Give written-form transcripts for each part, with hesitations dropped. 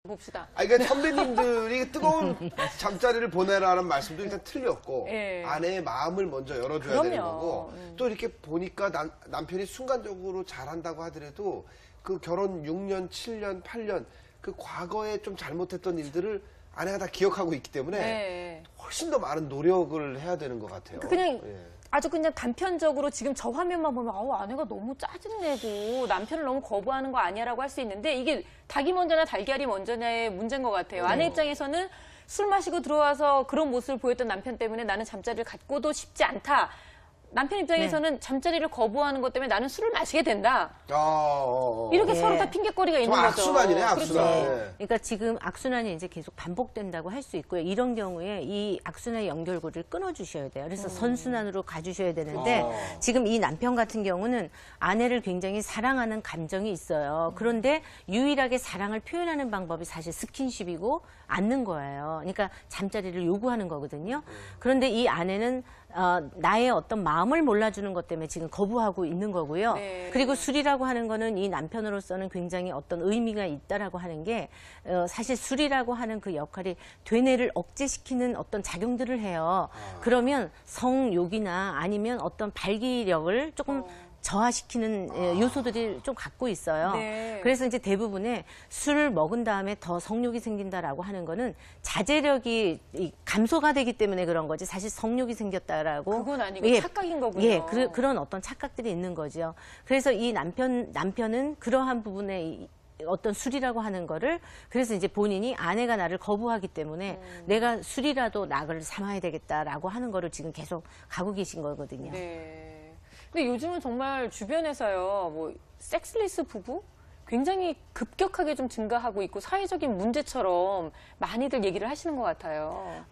봅시다. 그러니까 선배님들이 뜨거운 잠자리를 보내라는 말씀도 일단 틀렸고 예. 아내의 마음을 먼저 열어줘야 되는 그럼요. 거고 또 이렇게 보니까 남편이 순간적으로 잘한다고 하더라도 그 결혼 6년, 7년, 8년 그 과거에 좀 잘못했던 일들을 아내가 다 기억하고 있기 때문에 네. 훨씬 더 많은 노력을 해야 되는 것 같아요. 그냥 예. 아주 그냥 단편적으로 지금 저 화면만 보면 아내가 너무 짜증내고 남편을 너무 거부하는 거 아니야라고 할 수 있는데 이게 닭이 먼저냐 달걀이 먼저냐의 문제인 것 같아요. 아내 입장에서는 술 마시고 들어와서 그런 모습을 보였던 남편 때문에 나는 잠자리를 갖고도 싶지 않다. 남편 입장에서는 잠자리를 거부하는 것 때문에 나는 술을 마시게 된다. 이렇게 서로 다 핑계거리가 있는 거죠. 악순환이네, 악순환. 그렇죠. 네. 그러니까 지금 악순환이 이제 계속 반복된다고 할 수 있고요. 이런 경우에 이 악순환의 연결고리를 끊어주셔야 돼요. 그래서 선순환으로 가주셔야 되는데 지금 이 남편 같은 경우는 아내를 굉장히 사랑하는 감정이 있어요. 그런데 유일하게 사랑을 표현하는 방법이 사실 스킨십이고 안는 거예요. 그러니까 잠자리를 요구하는 거거든요. 그런데 이 아내는 나의 어떤 마음을 몰라주는 것 때문에 지금 거부하고 있는 거고요. 네. 그리고 술이라고 하는 거는 이 남편으로서는 굉장히 어떤 의미가 있다라고 하는 게 사실 술이라고 하는 그 역할이 되뇌를 억제시키는 어떤 작용들을 해요. 그러면 성욕이나 아니면 어떤 발기력을 조금 저하시키는 요소들이 좀 갖고 있어요. 네. 그래서 이제 대부분의 술을 먹은 다음에 더 성욕이 생긴다라고 하는 거는 자제력이 감소가 되기 때문에 그런 거지 사실 성욕이 생겼다라고. 그건 아니고 착각인 거군요. 예, 그런 어떤 착각들이 있는 거죠. 그래서 이 남편은 그러한 부분에 어떤 술이라고 하는 거를 그래서 이제 본인이 아내가 나를 거부하기 때문에 내가 술이라도 낙을 삼아야 되겠다라고 하는 거를 지금 계속 가고 계신 거거든요. 네. 근데 요즘은 정말 주변에서요, 뭐 섹스리스 부부 굉장히 급격하게 좀 증가하고 있고 사회적인 문제처럼 많이들 얘기를 하시는 것 같아요.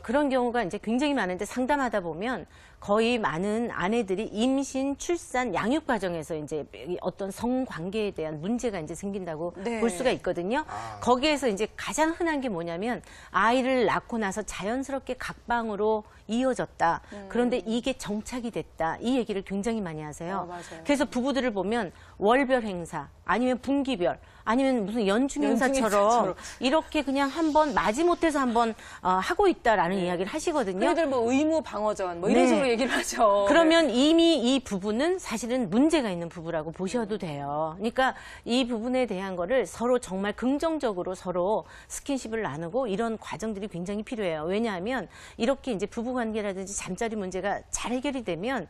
그런 경우가 이제 굉장히 많은데 상담하다 보면 거의 많은 아내들이 임신, 출산, 양육 과정에서 이제 어떤 성관계에 대한 문제가 이제 생긴다고 네. 볼 수가 있거든요. 거기에서 이제 가장 흔한 게 뭐냐면 아이를 낳고 나서 자연스럽게 각방으로 이어졌다. 그런데 이게 정착이 됐다. 이 얘기를 굉장히 많이 하세요. 맞아요. 그래서 부부들을 보면 월별 행사, 아니면 분기별, 아니면 무슨 연중 행사처럼 이렇게 그냥 한번 마지못해서 한번 하고 있다라는 이야기를 하시거든요. 그들 뭐 의무 방어전 뭐 이런 네. 식으로 얘기를 하죠. 그러면 이미 이 부부는 사실은 문제가 있는 부부라고 보셔도 돼요. 그러니까 이 부분에 대한 거를 서로 정말 긍정적으로 서로 스킨십을 나누고 이런 과정들이 굉장히 필요해요. 왜냐하면 이렇게 이제 부부 관계라든지 잠자리 문제가 잘 해결이 되면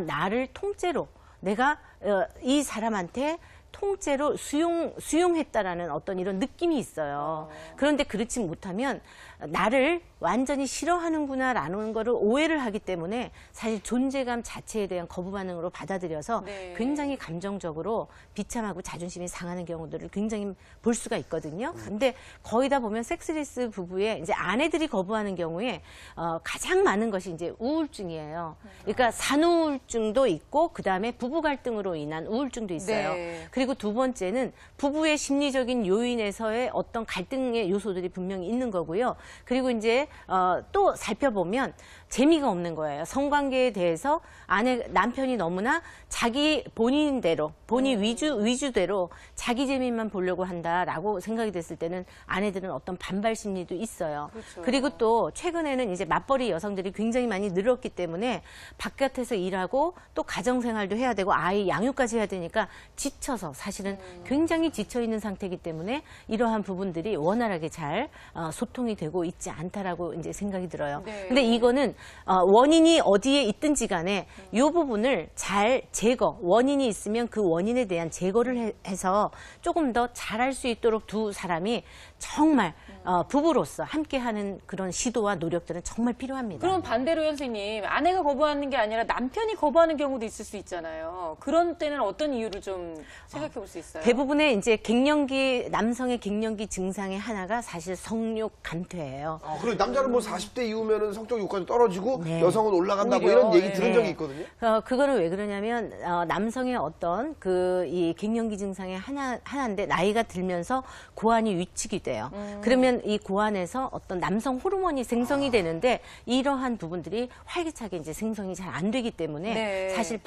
나를 통째로 내가 이 사람한테 통째로 수용했다라는 어떤 이런 느낌이 있어요. 그런데 그렇지 못하면 나를 완전히 싫어하는구나라는 거를 오해를 하기 때문에 사실 존재감 자체에 대한 거부 반응으로 받아들여서 굉장히 감정적으로 비참하고 자존심이 상하는 경우들을 굉장히 볼 수가 있거든요. 근데 거의 다 보면 섹스리스 부부의 이제 아내들이 거부하는 경우에 가장 많은 것이 이제 우울증이에요. 그러니까 산후우울증도 있고 그 다음에 부부 갈등으로 인한 우울증도 있어요. 네. 그리고 두 번째는 부부의 심리적인 요인에서의 어떤 갈등의 요소들이 분명히 있는 거고요. 그리고 이제 또 살펴보면 재미가 없는 거예요. 성관계에 대해서 남편이 너무나 자기 본인대로, 본인 위주대로 자기 재미만 보려고 한다라고 생각이 됐을 때는 아내들은 어떤 반발 심리도 있어요. 그렇죠. 그리고 또 최근에는 이제 맞벌이 여성들이 굉장히 많이 늘었기 때문에 바깥에서 일하고 또 가정생활도 해야 되고 아이 양육까지 해야 되니까 지쳐서 사실은 굉장히 지쳐 있는 상태이기 때문에 이러한 부분들이 원활하게 잘 소통이 되고 있지 않다라고 이제 생각이 들어요. 네. 근데 이거는 원인이 어디에 있든지 간에 이 부분을 잘 원인이 있으면 그 원인에 대한 제거를 해서 조금 더 잘할 수 있도록 두 사람이 정말 부부로서 함께하는 그런 시도와 노력들은 정말 필요합니다. 그럼 반대로 선생님, 아내가 거부하는 게 아니라 남편이 거부하는 경우도 있을 수 있잖아요. 그런 때는 어떤 이유를 좀 생각해 볼 수 있어요? 대부분의 이제 남성의 갱년기 증상의 하나가 사실 성욕 감퇴예요. 그리고 남자는 뭐 40대 이후면은 성적 욕구가 떨어지고 네. 여성은 올라간다고 오히려, 이런 얘기 네. 들은 적이 있거든요. 그거는 왜 그러냐면 남성의 어떤 이 갱년기 증상의 하나인데 나이가 들면서 고환이 위축이 돼요. 그러면 이 고환에서 어떤 남성 호르몬이 생성이 되는데 이러한 부분들이 활기차게 이제 생성이 잘 안 되기 때문에 네. 사실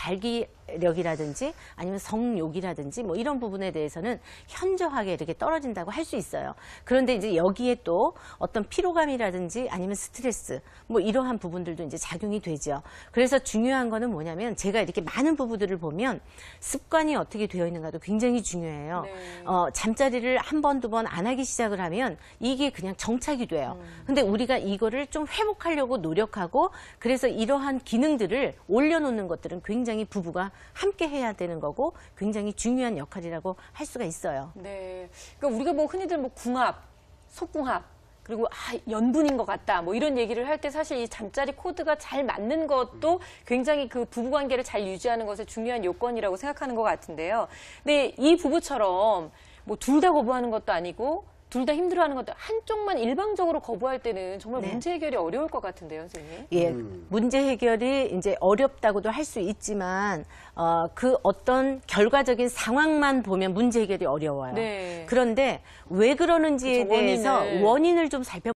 잠재력이라든지 아니면 성욕이라든지 뭐 이런 부분에 대해서는 현저하게 이렇게 떨어진다고 할 수 있어요. 그런데 이제 여기에 또 어떤 피로감이라든지 아니면 스트레스 뭐 이러한 부분들도 이제 작용이 되죠. 그래서 중요한 거는 뭐냐면 제가 이렇게 많은 부부들을 보면 습관이 어떻게 되어 있는가도 굉장히 중요해요. 네. 잠자리를 한 번, 두 번 안 하기 시작을 하면 이게 그냥 정착이 돼요. 근데 우리가 이거를 좀 회복하려고 노력하고 그래서 이러한 기능들을 올려놓는 것들은 굉장히 부부가 함께 해야 되는 거고 굉장히 중요한 역할이라고 할 수가 있어요. 네. 그러니까 우리가 뭐 흔히들 뭐 궁합, 속궁합, 그리고 연분인 것 같다. 뭐 이런 얘기를 할 때 사실 이 잠자리 코드가 잘 맞는 것도 굉장히 그 부부 관계를 잘 유지하는 것의 중요한 요건이라고 생각하는 것 같은데요. 근데 이 부부처럼 뭐 둘 다 거부하는 것도 아니고 둘 다 힘들어하는 것도 한쪽만 일방적으로 거부할 때는 정말 네. 문제 해결이 어려울 것 같은데요, 선생님. 예, 문제 해결이 이제 어렵다고도 할 수 있지만 그 어떤 결과적인 상황만 보면 문제 해결이 어려워요. 네. 그런데 왜 그러는지에 그쵸, 대해서 원인을. 원인을 좀 살펴